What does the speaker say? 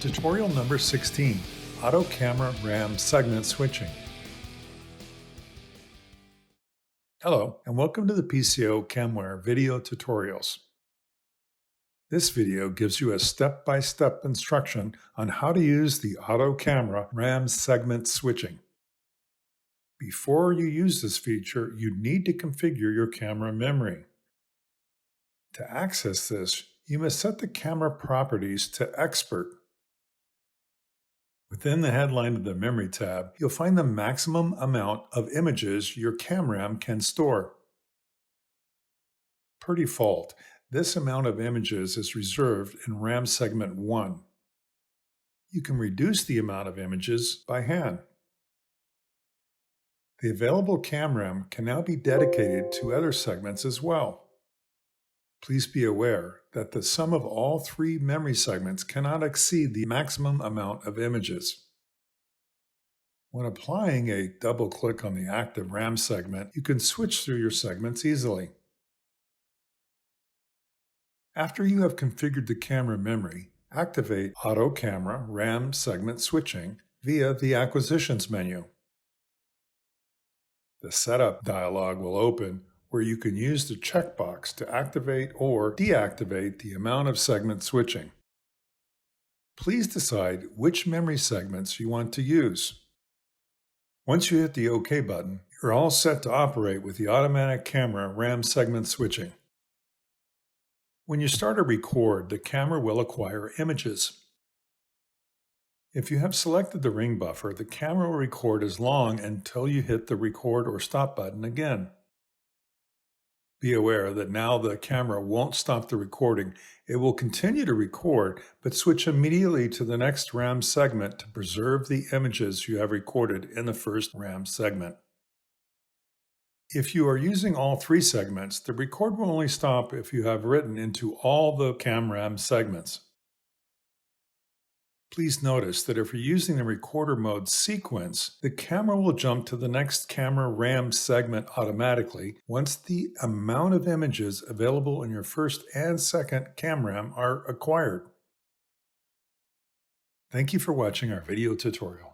Tutorial number 16, Auto Camera RAM Segment Switching. Hello, and welcome to the pco.camware video tutorials. This video gives you a step-by-step instruction on how to use the Auto Camera RAM Segment Switching. Before you use this feature, you need to configure your camera memory. To access this, you must set the camera properties to Expert. Within the headline of the Memory tab, you'll find the maximum amount of images your CamRAM can store. Per default, this amount of images is reserved in RAM Segment 1. You can reduce the amount of images by hand. The available CamRAM can now be dedicated to other segments as well. Please be aware that the sum of all three memory segments cannot exceed the maximum amount of images. When applying a double click on the active RAM segment, you can switch through your segments easily. After you have configured the camera memory, activate Auto Camera RAM Segment Switching via the Acquisitions menu. The Setup dialog will open, where you can use the checkbox to activate or deactivate the amount of segment switching. Please decide which memory segments you want to use. Once you hit the OK button, you're all set to operate with the automatic camera RAM segment switching. When you start a record, the camera will acquire images. If you have selected the ring buffer, the camera will record as long until you hit the record or stop button again. Be aware that now the camera won't stop the recording. It will continue to record, but switch immediately to the next RAM segment to preserve the images you have recorded in the first RAM segment. If you are using all three segments, the record will only stop if you have written into all the CamRAM segments. Please notice that if you're using the recorder mode sequence, the camera will jump to the next camera RAM segment automatically once the amount of images available in your first and second CamRAM are acquired. Thank you for watching our video tutorial.